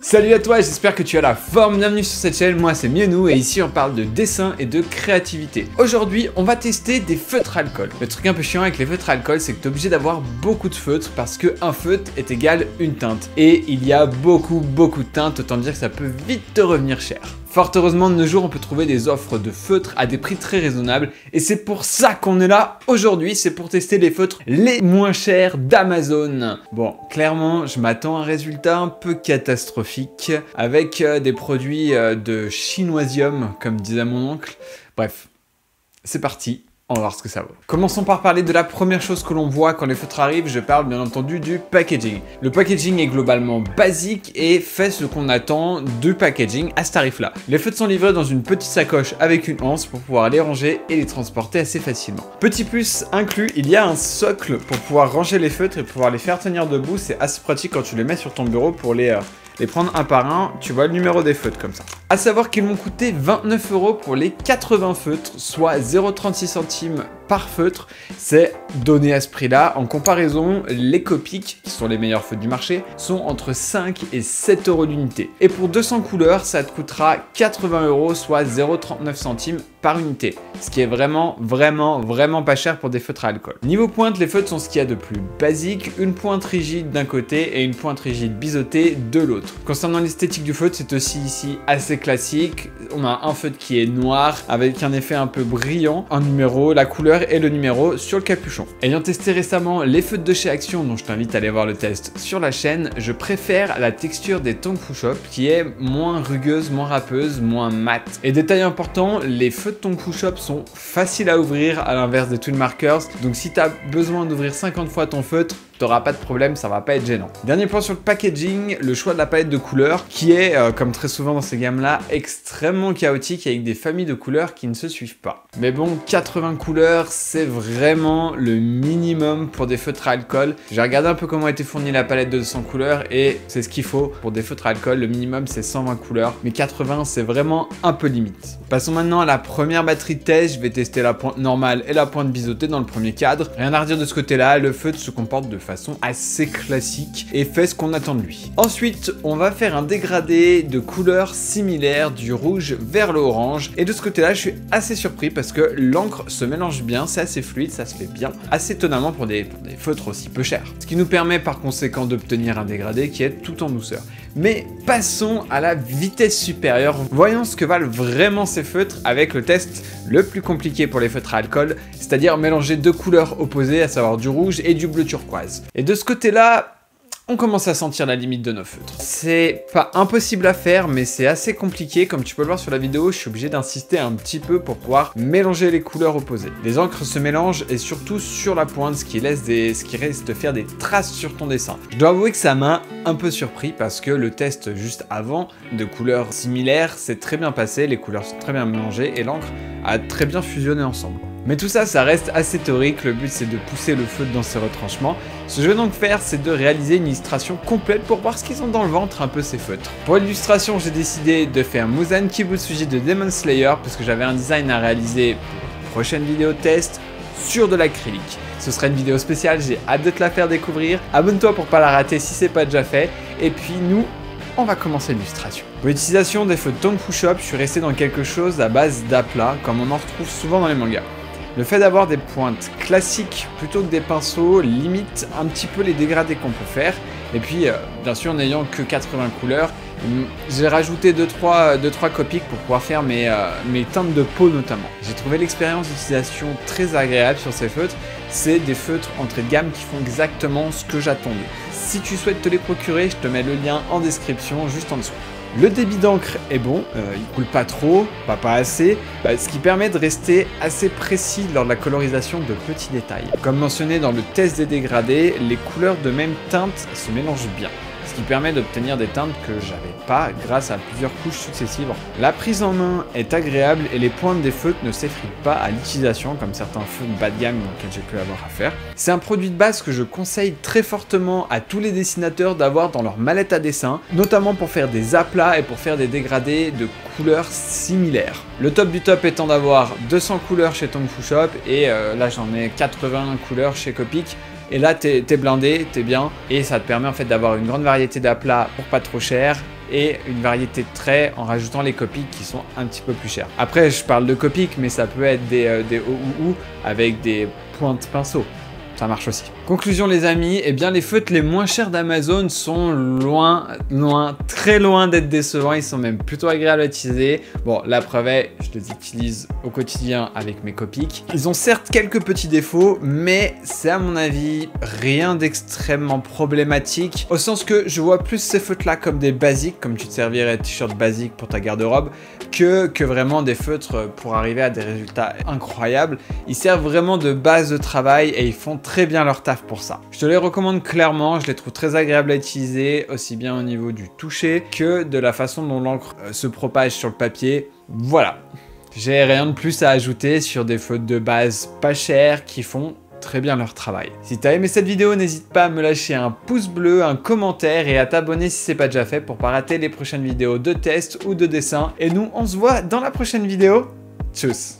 Salut à toi, j'espère que tu as la forme, bienvenue sur cette chaîne, moi c'est Mianou et ici on parle de dessin et de créativité. Aujourd'hui on va tester des feutres alcool. Le truc un peu chiant avec les feutres alcool c'est que tu es obligé d'avoir beaucoup de feutres parce qu'un feutre est égal une teinte. Et il y a beaucoup de teintes, autant dire que ça peut vite te revenir cher. Fort heureusement de nos jours on peut trouver des offres de feutres à des prix très raisonnables et c'est pour ça qu'on est là aujourd'hui, c'est pour tester les feutres les moins chers d'Amazon. Bon, clairement je m'attends à un résultat un peu catastrophique avec des produits de chinoisium comme disait mon oncle. Bref, c'est parti. On va voir ce que ça vaut. Commençons par parler de la première chose que l'on voit quand les feutres arrivent, je parle bien entendu du packaging. Le packaging est globalement basique et fait ce qu'on attend du packaging à ce tarif-là. Les feutres sont livrés dans une petite sacoche avec une anse pour pouvoir les ranger et les transporter assez facilement. Petit plus inclus, il y a un socle pour pouvoir ranger les feutres et pouvoir les faire tenir debout. C'est assez pratique quand tu les mets sur ton bureau pour les prendre un par un, tu vois le numéro des feutres comme ça. A savoir qu'ils m'ont coûté 29 € pour les 80 feutres, soit 0,36 centimes par feutre. C'est donné à ce prix-là. En comparaison, les Copic, qui sont les meilleurs feutres du marché, sont entre 5 et 7 € l'unité. Et pour 200 couleurs, ça te coûtera 80 €, soit 0,39 centimes par unité. Ce qui est vraiment pas cher pour des feutres à alcool. Niveau pointe, les feutres sont ce qu'il y a de plus basique. Une pointe rigide d'un côté et une pointe rigide biseautée de l'autre. Concernant l'esthétique du feutre, c'est aussi ici assez classique. On a un feutre qui est noir avec un effet un peu brillant, un numéro, la couleur et le numéro sur le capuchon. Ayant testé récemment les feutres de chez Action, dont je t'invite à aller voir le test sur la chaîne, je préfère la texture des Tongfu Shop qui est moins rugueuse, moins râpeuse, moins mat. Et détail important, les feutres Tongfu Shop sont faciles à ouvrir à l'inverse des Twin Markers, donc si tu as besoin d'ouvrir 50 fois ton feutre, t'auras pas de problème, ça va pas être gênant. Dernier point sur le packaging, le choix de la palette de couleurs qui est, comme très souvent dans ces gammes-là, extrêmement chaotique avec des familles de couleurs qui ne se suivent pas. Mais bon, 80 couleurs, c'est vraiment le minimum pour des feutres à alcool. J'ai regardé un peu comment était fournie la palette de 200 couleurs et c'est ce qu'il faut pour des feutres à alcool. Le minimum, c'est 120 couleurs, mais 80, c'est vraiment un peu limite. Passons maintenant à la première batterie de test. Je vais tester la pointe normale et la pointe biseautée dans le premier cadre. Rien à redire de ce côté-là, le feutre se comporte de façon assez classique et fait ce qu'on attend de lui. Ensuite, on va faire un dégradé de couleurs similaires du rouge vers l'orange et de ce côté-là, je suis assez surpris parce que l'encre se mélange bien, c'est assez fluide, ça se fait bien, assez étonnamment pour des feutres aussi peu chers. Ce qui nous permet par conséquent d'obtenir un dégradé qui est tout en douceur. Mais passons à la vitesse supérieure. Voyons ce que valent vraiment ces feutres avec le test le plus compliqué pour les feutres à alcool, c'est-à-dire mélanger deux couleurs opposées, à savoir du rouge et du bleu turquoise. Et de ce côté-là, on commence à sentir la limite de nos feutres. C'est pas impossible à faire, mais c'est assez compliqué. Comme tu peux le voir sur la vidéo, je suis obligé d'insister un petit peu pour pouvoir mélanger les couleurs opposées. Les encres se mélangent et surtout sur la pointe, ce qui reste faire des traces sur ton dessin. Je dois avouer que ça m'a un peu surpris parce que le test juste avant de couleurs similaires s'est très bien passé, les couleurs sont très bien mélangées et l'encre a très bien fusionné ensemble. Mais tout ça, ça reste assez théorique, le but c'est de pousser le feutre dans ses retranchements. Ce que je vais donc faire, c'est de réaliser une illustration complète pour voir ce qu'ils ont dans le ventre un peu ces feutres. Pour l'illustration, j'ai décidé de faire Muzan Kibutsuji de Demon Slayer parce que j'avais un design à réaliser pour une prochaine vidéo test sur de l'acrylique. Ce sera une vidéo spéciale, j'ai hâte de te la faire découvrir. Abonne-toi pour pas la rater si c'est pas déjà fait. Et puis nous, on va commencer l'illustration. Pour l'utilisation des feutres Tongfu Shop, je suis resté dans quelque chose à base d'aplat, comme on en retrouve souvent dans les mangas. Le fait d'avoir des pointes classiques plutôt que des pinceaux limite un petit peu les dégradés qu'on peut faire. Et puis, bien sûr, n'ayant que 80 couleurs, j'ai rajouté 2-3 Copic pour pouvoir faire mes teintes de peau notamment. J'ai trouvé l'expérience d'utilisation très agréable sur ces feutres. C'est des feutres entrée de gamme qui font exactement ce que j'attendais. Si tu souhaites te les procurer, je te mets le lien en description juste en dessous. Le débit d'encre est bon, il coule pas trop, pas assez, ce qui permet de rester assez précis lors de la colorisation de petits détails. Comme mentionné dans le test des dégradés, les couleurs de même teinte se mélangent bien, ce qui permet d'obtenir des teintes que j'avais pas grâce à plusieurs couches successives. La prise en main est agréable et les pointes des feutres ne s'effritent pas à l'utilisation comme certains feutres bas de gamme dans lesquels j'ai pu avoir affaire. C'est un produit de base que je conseille très fortement à tous les dessinateurs d'avoir dans leur mallette à dessin, notamment pour faire des aplats et pour faire des dégradés de couleurs similaires. Le top du top étant d'avoir 200 couleurs chez Tongfu Shop et là j'en ai 80 couleurs chez Copic. Et là, t'es blindé, t'es bien, et ça te permet en fait d'avoir une grande variété d'aplats pour pas trop cher, et une variété de traits en rajoutant les Copics qui sont un petit peu plus chers. Après, je parle de Copics, mais ça peut être des OUU avec des pointes pinceau. Ça marche aussi. Conclusion les amis, eh bien les feutres les moins chers d'Amazon sont loin, très loin d'être décevants, ils sont même plutôt agréables à utiliser. Bon, la preuve est, je les utilise au quotidien avec mes Copics. Ils ont certes quelques petits défauts, mais c'est à mon avis rien d'extrêmement problématique, au sens que je vois plus ces feutres là comme des basiques, comme tu te servirais de t-shirt basique pour ta garde-robe, que vraiment des feutres pour arriver à des résultats incroyables. Ils servent vraiment de base de travail et ils font très bien leur taf pour ça. Je te les recommande clairement, je les trouve très agréables à utiliser, aussi bien au niveau du toucher que de la façon dont l'encre se propage sur le papier. Voilà, j'ai rien de plus à ajouter sur des feutres de base pas chers qui font très bien leur travail. Si t'as aimé cette vidéo, n'hésite pas à me lâcher un pouce bleu, un commentaire et à t'abonner si c'est pas déjà fait pour pas rater les prochaines vidéos de test ou de dessin. Et nous, on se voit dans la prochaine vidéo. Tchuss!